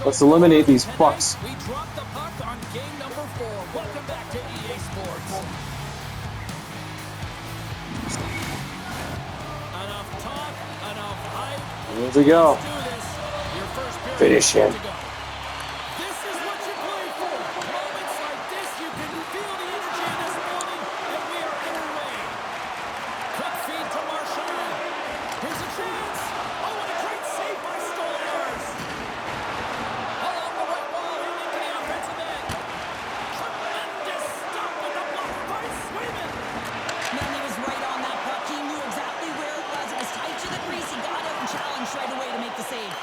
Let's eliminate these fucks. We dropped the puck on game number 4. Welcome back to EA Sports. Enough talk, enough hype. Here we go. Let's do this. Your first period Finish him. to go. This is what you play for. Moments like this, you can feel the energy in this building, and we are underway. Quick feed to Marchand. Here's a chance. Oh, what a great save by Stolarz. Along the right wall, and into the offensive end. Tremendous stop with the block by Swayman. Man, he was right on that puck. He knew exactly where it was. It was tight to the crease. He got out and challenged right away to make the save.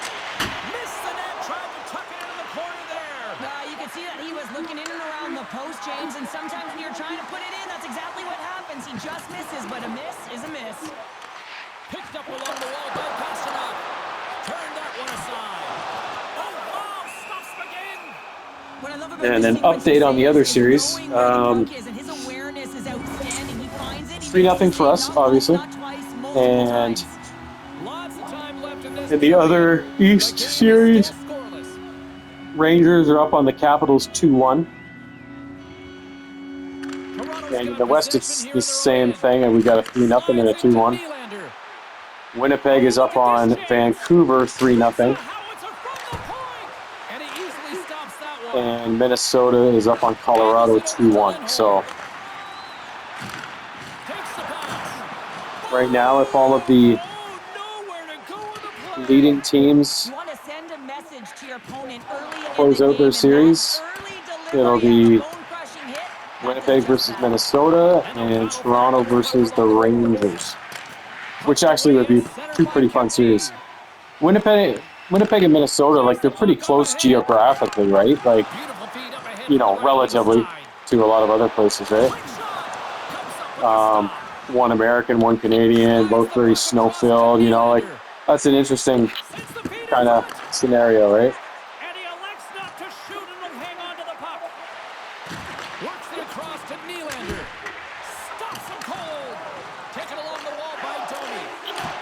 Missed the net, tried to tuck it into the corner there. You could see that he was looking in and around the post, James, and sometimes when you're trying to put it in, that's exactly what happens. He just misses, but a miss is a miss. Picked up along the wall by Pasternak. Turned that one aside. Oh, wow, stops again. What I love about And this an sequence update of on the saves other is series. knowing where the puck is, and his awareness is outstanding. He finds it. He 3-0 makes the for us, save, not once, obviously. not twice, multiple And times. Lots of time left in this in the period. other East The game is series, still scoreless. Rangers are up on the Capitals 2-1. Toronto's And in got the West, possession it's here the in their own same end. thing, and we got a 3-0 and a Slides it to 2-1. Nylander. Winnipeg is up on Vancouver 3-0, Howitzer from the point. And he easily stops that one. and Minnesota is up on Colorado 2-1. So Takes the pass. right now, if all of the Oh, nowhere to go in the play. leading teams You want to send a message to your opponent early in close the out game, their and that series, early it'll delivery be of a bone-crushing hit, that Winnipeg does just versus that. Minnesota and Toronto versus the Rangers, which actually would be two pretty fun series. Winnipeg and Minnesota, like, they're pretty close geographically, right? Like, Beautiful feed up ahead you for the know, right relatively side. to a lot of other places, right? Quick shot. Comes up with the stop. One American, one Canadian, both very snow-filled, you know, like, that's an interesting Sends the feed in kind of front. scenario, right? And he elects not to shoot and will hang on to the puck. Works it across to Nylander. Stops him cold. Taken along the wall by Domi.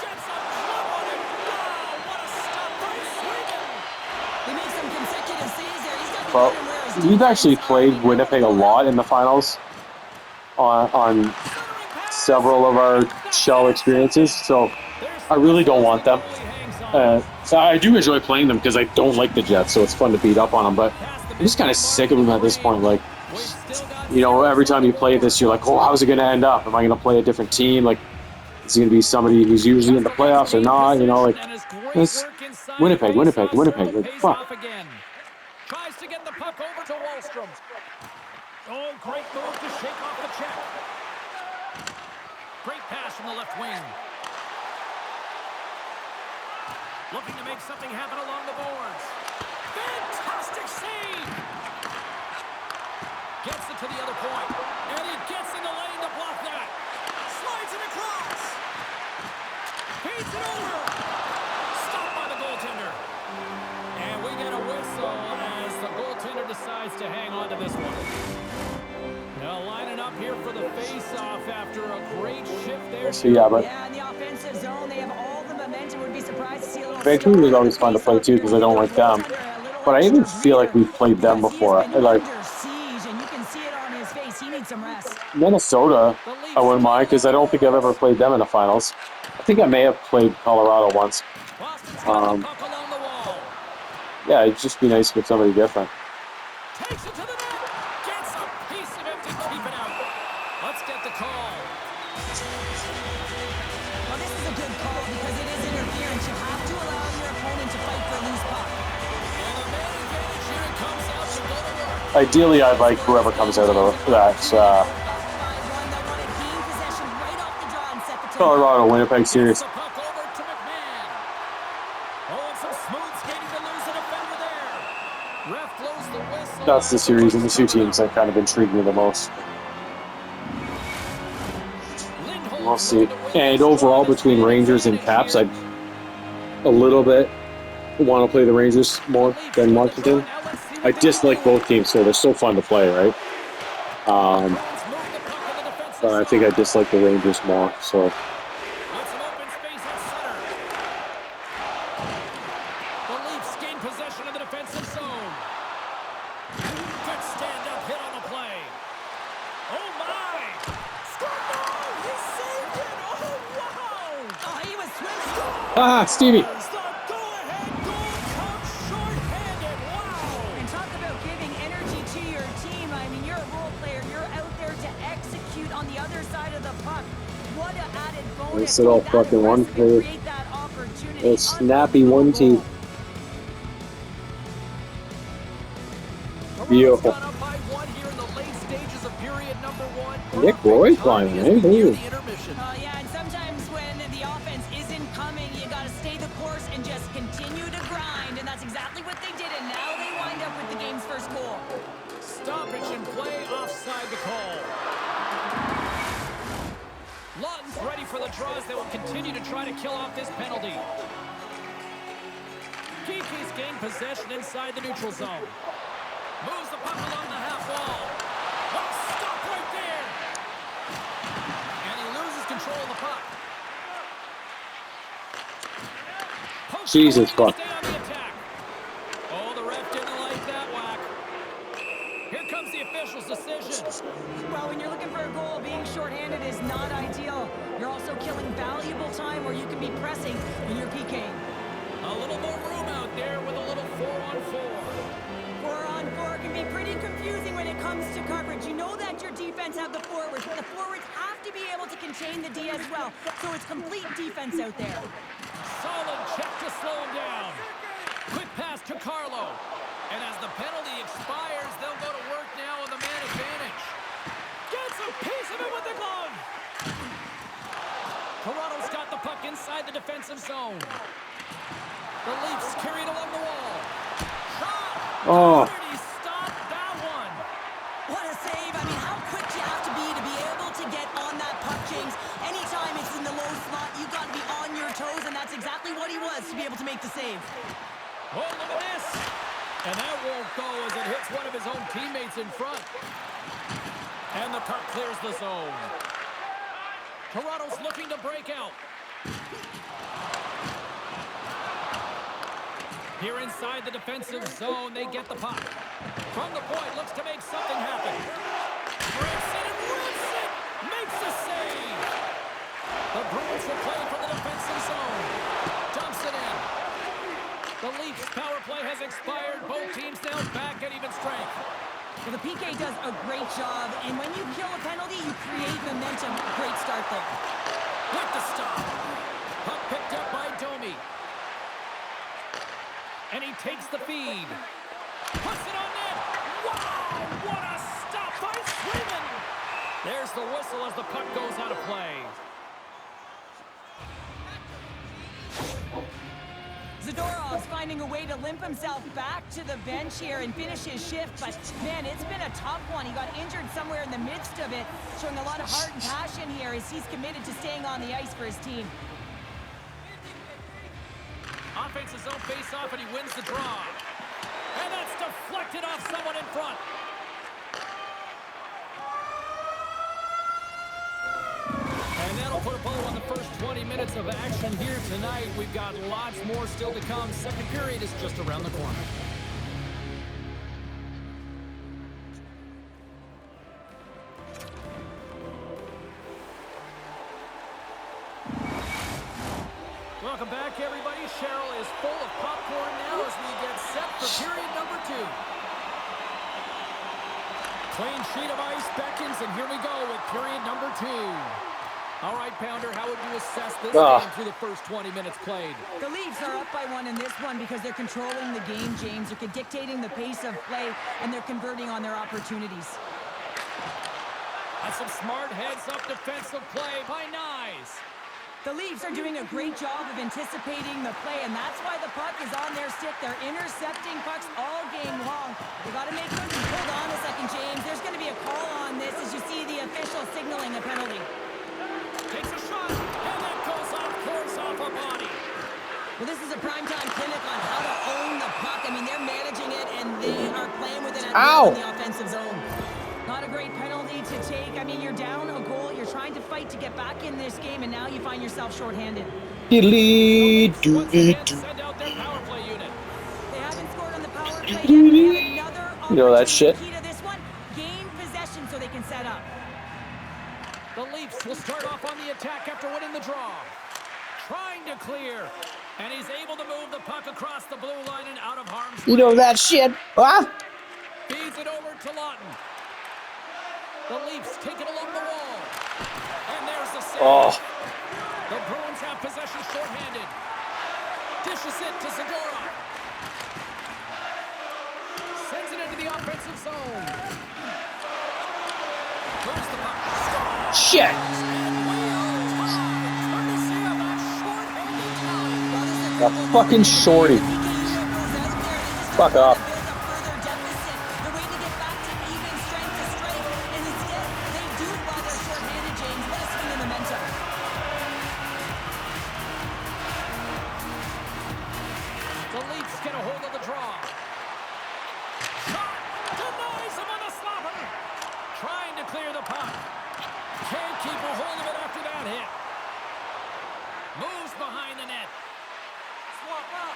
Gets a club on it. Wow, what a stop by Swayman. He makes some consecutive saves there. He's got to Well, learn where his we've actually defense played are. Winnipeg a lot in the finals on several of our shell experiences, so I really don't want them. So I do enjoy playing them because I don't like the Jets, so it's fun to beat up on them, but I'm just kind of sick of them at this point. Like, you know, every time you play this, you're like, oh, how's it going to end up? Am I going to play a different team? Like, is it going to be somebody who's usually in the playoffs or not? You know, like, it's Winnipeg. Like, fuck. Tries to get the puck over to Wallstrom. Oh, great move to shake off the check. Great pass from the left wing. Looking to make something happen along the boards. Fantastic save. Gets it to the other point. And he gets in the lane to block that. Slides it across. Feeds it over. Stopped by the goaltender. And we get a whistle as the goaltender decides to hang on to this one. Now lining up here for the face-off after a great shift there. So, yeah, but Yeah, in the offensive zone, they have all the momentum. Would be surprised to see a little Vancouver is always fun to play too because I don't like them. But I even feel like we've played them before. Like, under siege, and you can see it on his face. He needs some rest. Minnesota, I wouldn't mind because I don't think I've ever played them in the finals. I think I may have played Colorado once. Yeah, it'd just be nice with somebody different. Takes it to the net. Gets a piece of it to keep it out. Let's get the call. Well, this is a good call because it is interference. You have to allow your opponent to fight for a loose puck. And the man advantage here comes out to go to work. Ideally, I'd like whoever comes out of that Colorado Winnipeg series. That's the series, and the two teams that kind of intrigue me the most. We'll see. And overall, between Rangers and Caps, I a little bit want to play the Rangers more than Washington. I dislike both teams, so they're so fun to play, right? But I think I dislike the Rangers more, so. The Leafs gain possession of the defensive Ah, Stevie. The go-ahead goal comes short-handed. Wow! And talk about giving energy to your team. I mean, you're a role player. You're out there to execute on the other side of the puck. What an added bonus Nice to little be that fucking one aggressive and play. create that opportunity. A snappy Unbelievable 1-2. goal. Toronto's Beautiful. gone up by 1 here in the late stages of period number 1. Nick Roy climbing, as eh? we near Ooh. the intermission. Yeah, and sometimes when the offense isn't coming, you got to stay the course and just continue to grind. And that's exactly what they did. And now they wind up with the game's first goal. Stoppage in play, offside the call. Lawton's ready for the draws. They will continue to try to kill off this penalty. Kiki's gained possession inside the neutral zone. Moves the puck along the half wall. Oh, stop right there. And he loses control of the puck. Pokes Jesus away to fuck. stay on the attack. Oh, the ref didn't like that whack. Here comes the official's decision. Well, when you're looking for a goal, being shorthanded is not ideal. You're also killing valuable time where you can be pressing when you're PKing. A little more room out there with a little 4-on-4. 4-on-4 can be pretty confusing when it comes to coverage. You know that your defense have the forwards, but the forwards have to be able to contain the D as well. So it's complete defense out there. Solid check to slow him down. Quick pass to Carlo. And as the penalty expires, they'll go to work now on the man advantage. Gets a piece of it with the glove. Toronto's got the puck inside the defensive zone. The Leafs carry it along the wall. Shot! Oh. How did he stop that one? What a save. I mean, how quick you have to be able to get on that puck, James. Anytime it's in the low slot, you got to be on your toes, and that's exactly what he was to be able to make the save. Oh, look at this. And that won't go as it hits one of his own teammates in front. And the puck clears the zone. Toronto's looking to break out. Here inside the defensive zone, they get the puck. From the point, looks to make something happen. Breaks it and rips it! Makes the save! The Bruins will play from the defensive zone. Dumps it in. The Leafs' power play has expired. Both teams now back at even strength. Well, the PK does a great job, and when you kill a penalty, you create momentum. Great start there. With the stop. Puck picked up by Domi. And he takes the feed. Puts it on net. Wow! What a stop by Sweden! There's the whistle as the puck goes out of play. Zadorov's finding a way to limp himself back to the bench here and finish his shift, but man, it's been a tough one. He got injured somewhere in the midst of it, showing a lot of heart and passion here as he's committed to staying on the ice for his team. Offense his own face-off, and he wins the draw. And that's deflected off someone in front. And that'll put a bow on the first 20 minutes of action here tonight. We've got lots more still to come. Second period is just around the corner. Welcome back, everybody. Cheryl is full of popcorn now as we get set for period number 2. Clean sheet of ice beckons, and here we go with period number 2. All right, Pounder, how would you assess this game through the first 20 minutes played? The Leafs are up by 1 in this one because they're controlling the game, James. They're dictating the pace of play, and they're converting on their opportunities. That's some smart heads-up defensive play by Nyes. The Leafs are doing a great job of anticipating the play, and that's why the puck is on their stick. They're intercepting pucks all game long. They got to make good. Hold on a second, James. There's going to be a call on this as you see the official signaling a penalty. Takes a shot, and that goes off course off her body. Well, this is a primetime clinic on how to own the puck. I mean, they're managing it, and they are playing with it at will in the offensive zone. Not a great penalty to take. I mean, you're down a goal. You're trying to fight to get back in this game, and now you find yourself shorthanded. Send out their power play unit. They haven't scored on the power play yet. They have another You know that shit. key to this one. Gain possession so they can set up. The Leafs will start off on the attack after winning the draw. Trying to clear. And he's able to move the puck across the blue line and out of harm's You know way. that shit. Ah! Feeds it over to Lawton. The Leafs take it along the wall. And there's the save. Oh, The Bruins have possession shorthanded. Dishes it to Segura. Sends it into the offensive zone. Moves the puck. Scores! Shit. a fucking shorty. Fuck off. The Leafs get a hold of the draw. Shot! Denies him on the slapper! Trying to clear the puck. Can't keep a hold of it after that hit. Moves behind the net. Swap up.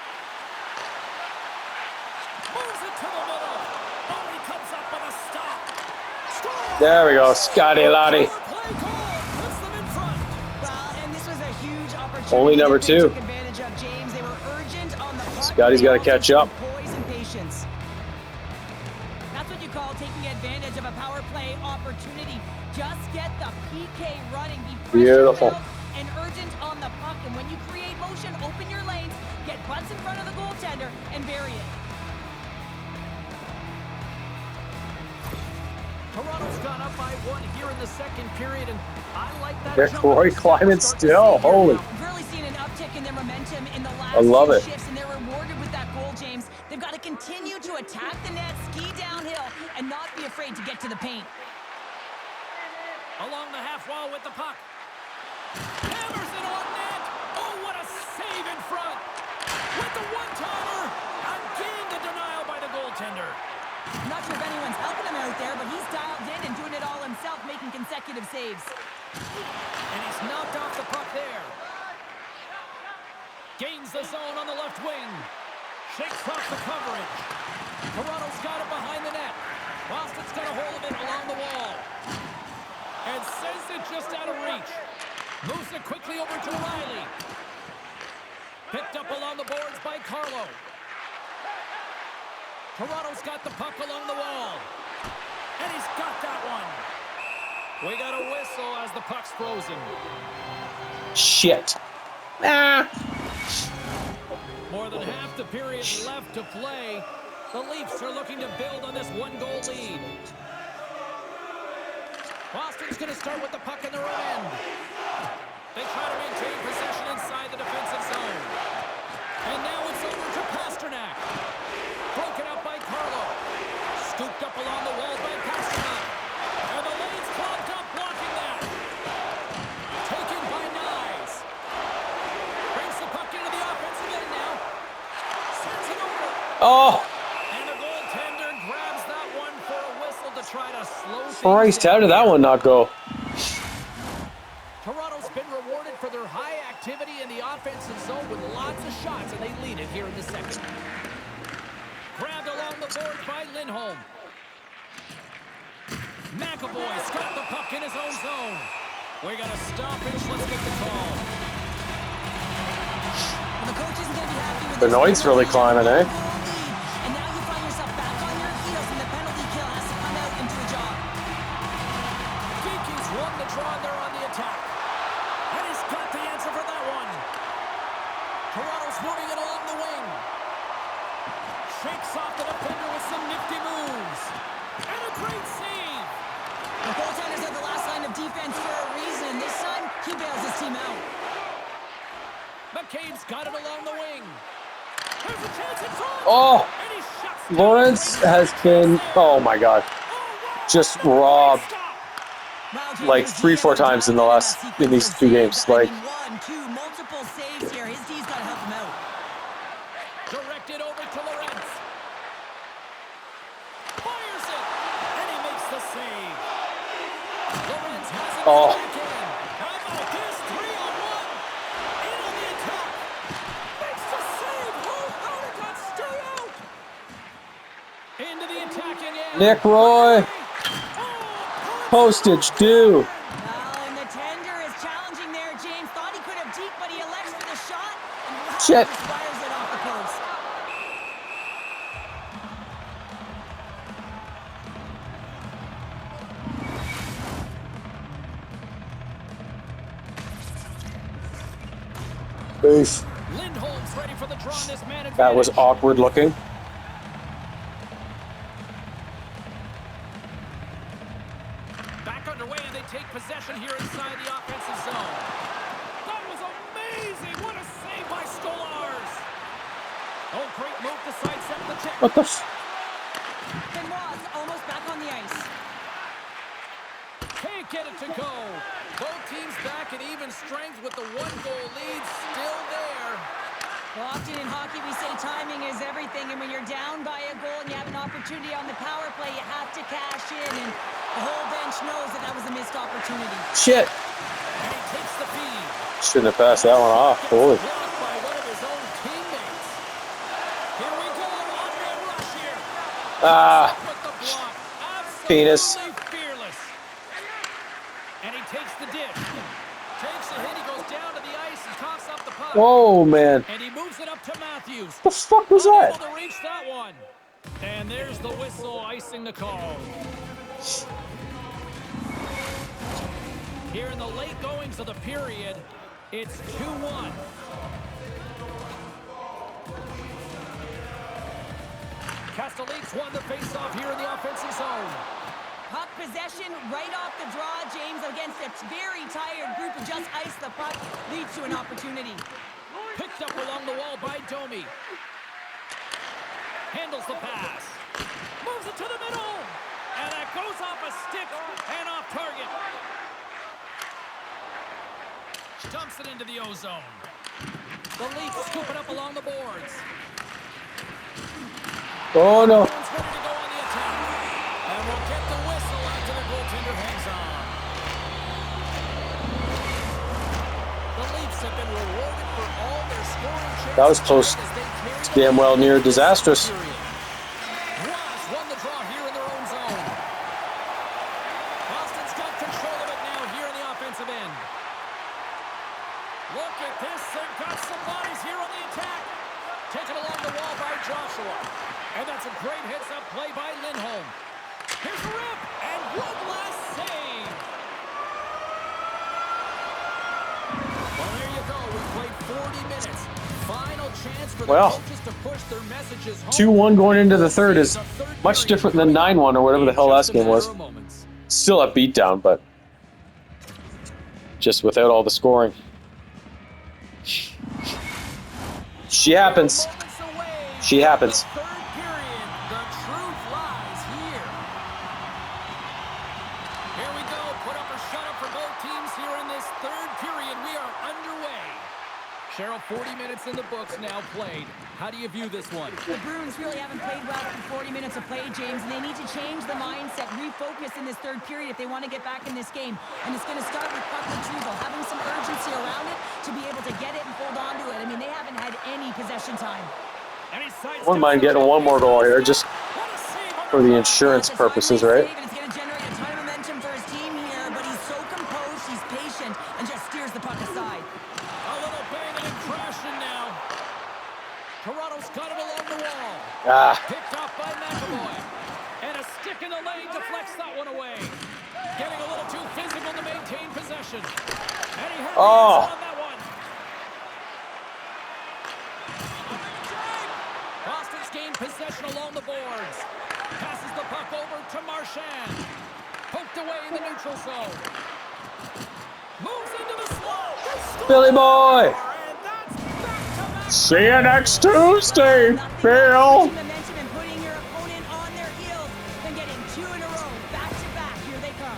Moves it to the middle. Oh, he comes up with a stop. Scores! There we go, Scotty Lottie. Power play call. Puts them in front. Well, and this was a huge opportunity. Only number that they 2. took advantage of, James. They were urgent on the puck. Scotty's They gotta also catch showed up. Poise and patience. That's what you call taking advantage of a power play opportunity. Just get the PK running. Be Beautiful. pressure-filled and urgent on the puck. And when you create motion, open your lanes, get butts in front of the goaltender, and bury it. Toronto's gone up by 1 here in the second period, and I like that. Rick jump Roy that climbing we're starting to still. see here Holy. now. We've really seen an uptick in their momentum in the last I love few it. shifts, and they're rewarded with that goal, James. They've got to continue to attack the net, ski downhill, and not be afraid to get to the paint. Along the half wall with the puck. Hammers it on net. Oh, what a save in front. With the one-timer. Again, the denial by the goaltender. I'm not sure if anyone's helping him out there, but he's dialed in and doing it all himself, making consecutive saves. And he's knocked off the puck there. Gains the zone on the left wing. Shakes off the coverage. Toronto's got it behind the net. Boston's got a hold of it along the wall. And sends it just out of reach. Moves it quickly over to Riley. Picked up along the boards by Carlo. Toronto's got the puck along the wall. And he's got that one. We got a whistle as the puck's frozen. Shit. Ah. More than half the period left to play. The Leafs are looking to build on this one-goal lead. Boston's going to start with the puck in their own end. They try to maintain possession inside the defensive zone. And now it's over to Pasternak. Broken up by Carlo. Scooped up along the wall by Pasternak. And the lane's clogged up, blocking that. Taken by Nyes. Brings the puck into the offensive end now. Sends it over. Oh, And the goaltender grabs that one for a whistle to try to slow things Christ, how down. did that one not go? Toronto's been rewarded for their high activity in the offensive zone with lots of shots, and they lead it here in the second. Grabbed along the boards by Lindholm. McAvoy's got the puck in his own zone. We got a stoppage. Let's get the call. Well, the coach isn't going to be happy with Benoit's this. really climbing, eh? And now you find yourself back on your heels, and the penalty kill has to come out and do a job. Dinky's won the draw there on the attack. And he's got the answer for that one. Toronto's moving it along the wing. Shakes off the defender with some nifty moves. And a great save. The goaltenders are the last line of defense for a reason. This time, he bails his team out. McCabe's got it along the wing. There's a chance in front. Oh, And he shuts down Lawrence the has been, oh my God, just robbed Wow, James, like his 3-4 DL times in the dialed last, that in these sequence 2 of games. saves. Like, I mean, 1, 2, multiple saves here. His D's got to help him out. Directed over to Lawrence. Fires it. And he makes the save. Lawrence has it Oh. back in. How about this 3-on-1? In on the attack. Makes the save. How did that stay out? Into the attacking end. Nick Roy, Oh, postage due. Well, and the tender is challenging there, James. Thought he could have deked, but he elects for the shot. Shit. Just fires it off the post. Oof. Lindholm's ready for the draw on this man advantage. That was awkward looking. Back underway, and they take possession here inside the offensive zone. That was amazing! What a save by Stolarz! Oh, great move to sidestep the check. What the f... Benoit's almost back on the ice. Can't get it to go. Both teams back at even strength with the one-goal lead still there. Well, often in hockey, we say timing is everything, and when you're down by a goal and you have an opportunity on the power play, you have to cash in, and the whole bench knows that that was a missed opportunity. Shit. And he takes the feed. Shouldn't have passed that one off. Holy. Blocked by one of his own teammates. Here we go. Andre Rush here. Ah. With the block. Penis. Absolutely fearless. And he takes the dish. Takes a hit. He goes down to the ice and coughs up the puck. Whoa, man. And he moves it up to Matthews. The fuck was that? Unable to reach that one. And there's the whistle icing the call. Here in the late goings of the period, it's 2-1. Castellites won the faceoff here in the offensive zone. Puck possession right off the draw, James, against a very tired group who just iced the puck, leads to an opportunity. Picked up along the wall by Domi. Handles the pass. Moves it to the middle. And that goes off a stick and off target. Dumps it into the ozone. The Leafs scoop it up along the boards. Oh, no. Bruins ready to go on the attack. And we'll get the whistle after the goaltender hangs on. The Leafs have been rewarded for all their scoring chances. That was close. as they carry It's the damn well near disastrous. period. Ross won the draw here in their own zone. Boston's got control of it now here in the offensive end. Look at this. They've got some bodies here on the attack. Taken along the wall by Joshua. And that's a great hits-up play by Lindholm. Here's a rip. And one last save. Well, there you go. We played 40 minutes. Final chance for the coaches to push their messages home. 2-1 going into the third is much different than 9-1 or whatever the hell last game was. Still a beatdown, but just without all the scoring. She happens. She happens. Third period, the truth lies here. Here we go. Put up or shut up for both teams here in this third period. We are underway. Cheryl, 40 minutes in the books now played. How do you view this one? The Bruins really haven't played well for 40 minutes of play, James, and they need to change the mindset, refocus in this third period if they want to get back in this game. And it's going to start with puck retrieval, having some urgency around it to be able to get it and hold on to it. I mean, they haven't had any possession time. I wouldn't mind getting one more goal here, just for the insurance purposes, right? And it's going to generate a ton of momentum for his team here, but he's so composed, he's patient, and just steers the puck aside. A little banging and crashing now. Toronto's got it along the wall. Ah. Picked off by McAvoy. And a stick in the lane deflects that one away. Getting a little too physical to maintain possession. And he hurries on that one. Boston's gained possession along the boards. Passes the puck over to Marchand. Poked away in the neutral zone. Moves into the slow. Billy boy! And that's back-to-back. See you next Tuesday, Bill! Momentum and putting your opponent on their heels, then getting two in a row, back to back. Here they come.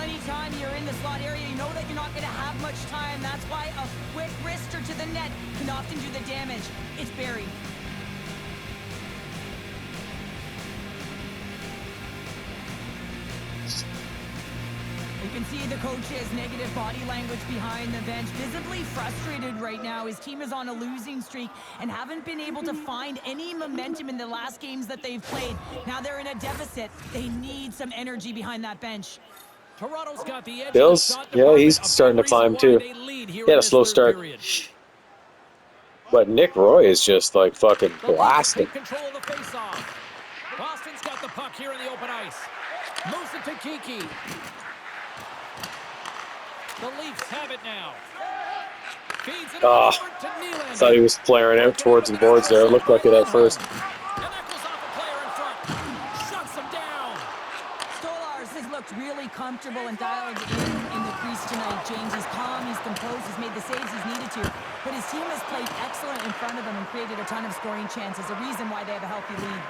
Anytime you're in the slot area, you know that you're not going to have much time. That's why a quick wrister to the net can often do the damage. It's buried. You can see the coach's negative body language behind the bench. Visibly frustrated right now. His team is on a losing streak and haven't been able to find any momentum in the last games that they've played. Now they're in a deficit. They need some energy behind that bench. Toronto's got the edge. Bills, yeah, he's starting to climb too. He had a slow start. But Nick Roy is just like fucking The Leafs blasting. take control of the face-off. Boston's got the puck here in the open ice. Moves it to Kiki. The Leafs have it now. Feeds it over to Nylander. Thought he was flaring out towards the boards there. It looked like it at first. And that goes off a player in front. Shuts him down. Stolarz has looked really comfortable and dialed in the crease tonight, James. He's calm, he's composed, he's made the saves he's needed to. But his team has played excellent in front of him and created a ton of scoring chances, a reason why they have a healthy lead.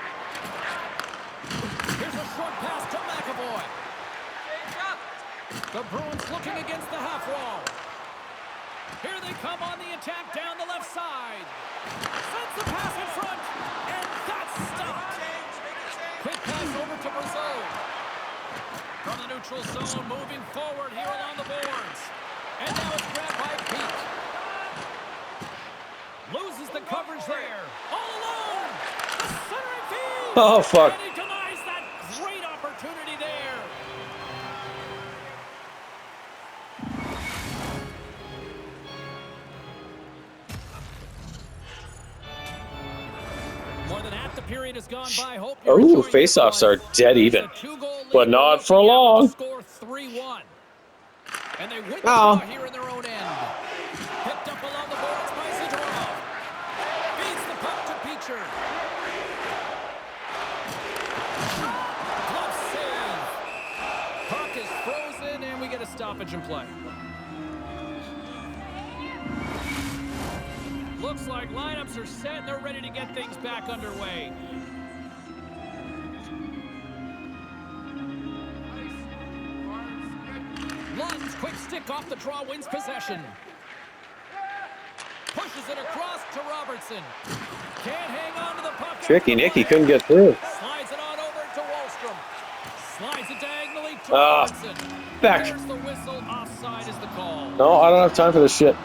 Here's a short pass to McAvoy. The Bruins looking against the half wall. Here they come on the attack down the left side. Sends the pass in front, and that's stopped. Quick pass over to Brazil. From the neutral zone, moving forward here along the boards. And now it's grabbed by Peak. Loses the coverage there. All alone. The centering feed. Oh, fuck. And he denies that great opportunity there. More than half the period has gone by. Hope you're Ooh, enjoying face-offs this are one. dead even. It's a two-goal lead. But not for Looking at long. the score 3-1. And they win the draw here in their own end. Picked up along the boards by Zadorov. Feeds the puck to Beecher. Glove save. Puck is frozen, and we get a stoppage in play. Looks like lineups are set, and they're ready to get things back underway. Lund's quick stick off the draw wins possession. Pushes it across to Robertson. Can't hang on to the puck. Tricky Nicky couldn't get through. Slides it on over to Wallstrom. Slides it diagonally to Robertson. Back. There's the whistle. Offside is the call. No, I don't have time for this shit.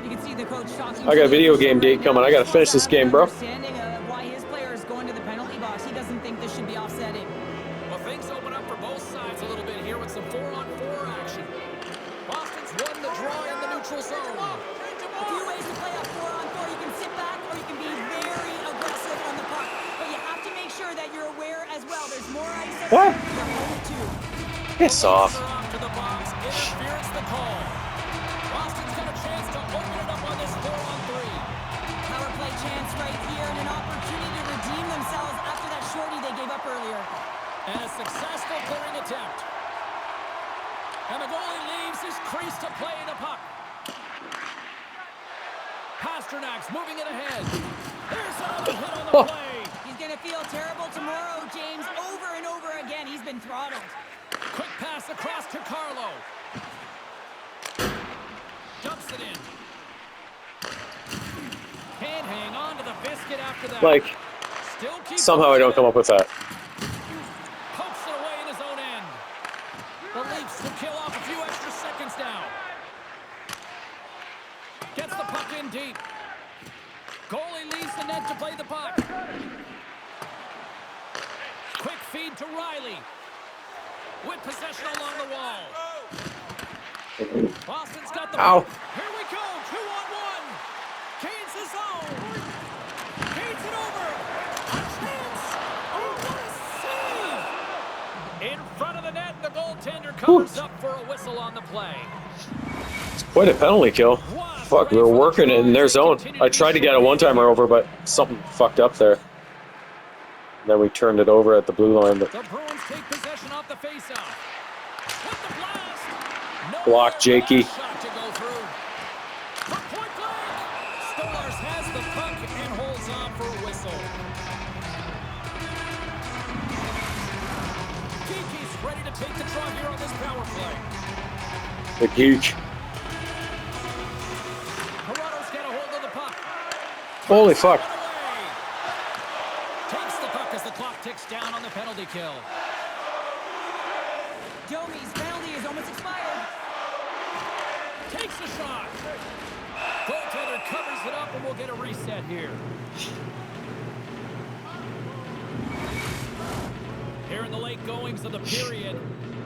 You can see the coach talking. I got a video game date coming. I gotta finish this game, bro. Understanding why his players going to the penalty box. He doesn't think this should be offsetting. Well, things open up for both sides a little bit here with some 4-on-4 action. Boston's won the draw in the neutral zone. A few ways to play up 4-on-4. You can sit back or you can be very aggressive on the puck. But you have to make sure that you're aware as well. There's more ice at What? too. Piss off. Off to the box. Interference the call. Boston's got a chance to open it up on this 4-on-3. Power play chance right here and an opportunity to redeem themselves after that shorty they gave up earlier. And a successful clearing attempt. And the goalie leaves his crease to play the puck. Pasternak's moving it ahead. There's another hit on the play. He's going to feel terrible tomorrow, James. Over and over again, he's been throttled. Quick pass across to Carlo. Dumps it in. Can't hang on to the biscuit after that. Like, Still keeps somehow I don't come up with that. Pokes it away in his own end. The Leafs to kill off a few extra seconds now. Gets the puck in deep. Goalie leaves the net to play the puck. Quick feed to Riley. With possession along the wall. Boston's got the Ow. puck. Here we go. 2-on-1. Kane's the zone. Kane's it over. A chance. Oh, what a save. In front of the net, the goaltender covers up for a whistle on the play. Quite a penalty kill. Fuck, we were working it in their zone. I tried to get a one-timer over, but something fucked up there. And then we turned it over at the blue line. But The Bruins take possession off the faceoff. With the blast. No block, Jakey. shot to go through. For point blank. Stolarz has the puck and holds on for a whistle. Kiki's ready to take the draw here on this power play. the geek. Toronto's got a hold of the puck. Holy fuck. Takes the puck as the clock ticks down on the penalty kill. Domi's penalty is almost expired. Takes the shot. Goaltender covers it up, and we'll get a reset here. Here in the late goings of the period,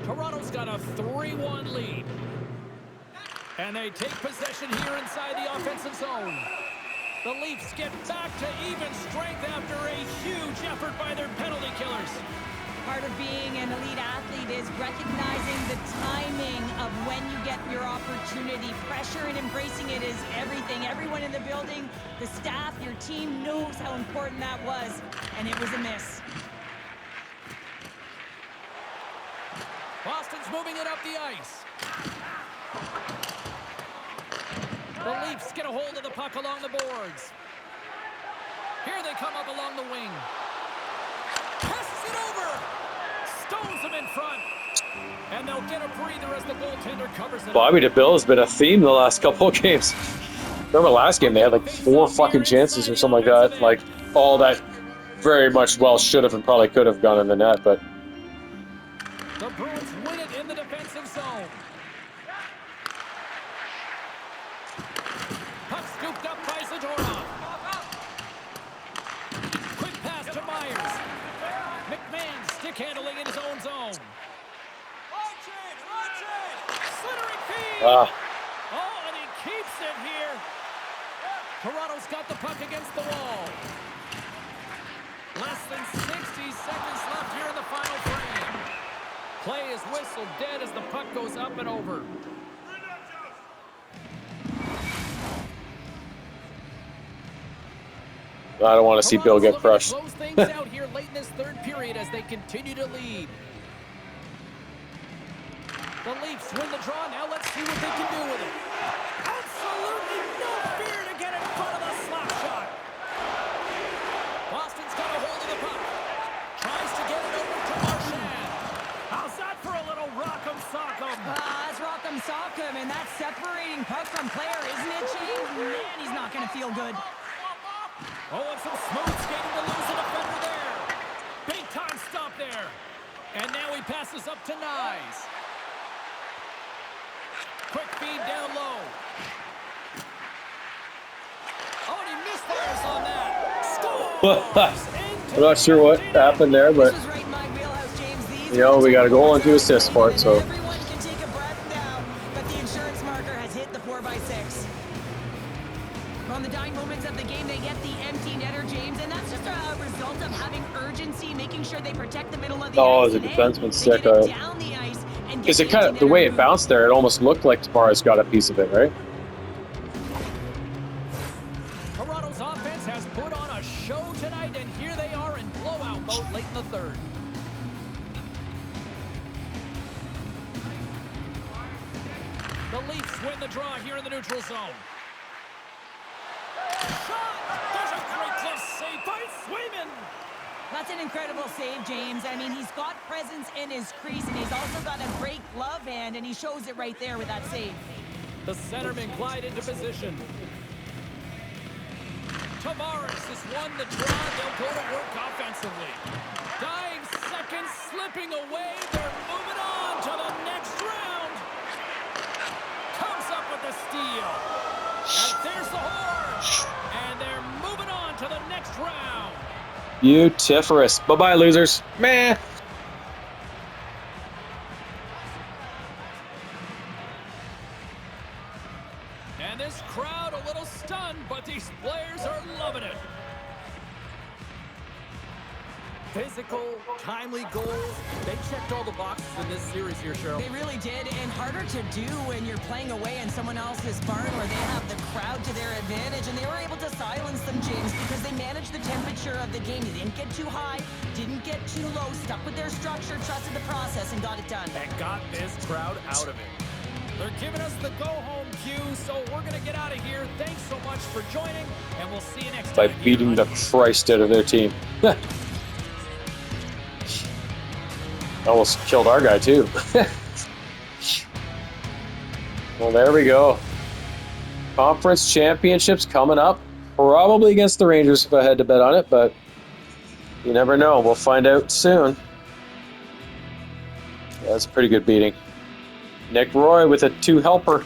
Toronto's got a 3-1 lead. And they take possession here inside the offensive zone. The Leafs get back to even strength after a huge effort by their penalty killers. Part of being an elite athlete is recognizing the timing of when you get your opportunity. Pressure and embracing it is everything. Everyone in the building, the staff, your team knows how important that was, and it was a miss. Boston's moving it up the ice. The Leafs get a hold of the puck along the boards. Here they come up along the wing. Passes it over. Stones them in front. And they'll get a breather as the goaltender covers it. Bobby DeBill has been a theme the last couple of games. Remember last game they had like 4 fucking chances or something like that. Like all that very much well should have and probably could have gone in the net, but the Bruins win it in the defensive zone. Puck scooped up by Zadorov. Quick pass to Myers. McMahon stick handling in his own zone. Slithering feed. Oh, and he keeps it here. Toronto's got the puck against the wall. Less than 60 seconds left here in the final frame. Play is whistled dead as the puck goes up and over. I don't want to see Bill get crushed. Close things out here late in this third period as they continue to lead. The Leafs win the draw. Now let's see what they can do with it. Absolutely no fear to get in front of the slap shot. Boston's got a hold of the puck. Tries to get it over to Marchand. How's that for a little rock'em sock'em? That's rock'em sock'em, and that's separating puck from player, isn't it, James? Man, he's not going to feel good. Oh, and some smooth skating to lose a defender there. Big time stop there. And now he passes up to Nyes. Quick feed down low. Oh, and he misfires on that. Scores! I'm not sure what happened there, but This was right in my wheelhouse, James. These you know we got a goal and 2 assists for it, so everyone can take a breath now, but the insurance marker has hit the 4x6. On the dying moments of the game, they get the empty netter, James, and that's just a result of having urgency, making sure they protect the middle of the ice. as a and, defenseman, they sick. get it down the ice and get Because it the kind of empty the way netter it bounced there, it almost looked like Tavares got a piece of it, right? Toronto's offense has put on a show tonight, and here they are in blowout mode late in the third. The Leafs win the draw here in the neutral zone. Shot! There's a great close save by Swayman. That's an incredible save, James. I mean, he's got presence in his crease, and he's also got a great glove hand, and he shows it right there with that save. The centerman glide into position. Tavares has won the draw. They'll go to work offensively. Dying seconds slipping away. They're moving on to the next round. Comes up with the steal. And there's the horn. And they're moving on to the next round. Beautiferous. Bye-bye, losers. Meh. And this crowd a little stunned, but these players are loving it. Physical, timely goals. They checked all the boxes in this series here, Cheryl. They really did, and harder to do when you're playing away in someone else's barn where they have the crowd to their advantage, and they were able to silence them, James, because they managed the temperature of the game. They didn't get too high, didn't get too low, stuck with their structure, trusted the process, and got it done. And got this crowd out of it. They're giving us the go-home cue, so we're going to get out of here. Thanks so much for joining, and we'll see you next By time. beating the Christ out of their team. Almost killed our guy, too. Well, there we go. Conference championships coming up. Probably against the Rangers if I had to bet on it, but you never know. We'll find out soon. Yeah, that's a pretty good beating. Nick Roy with a 2-helper.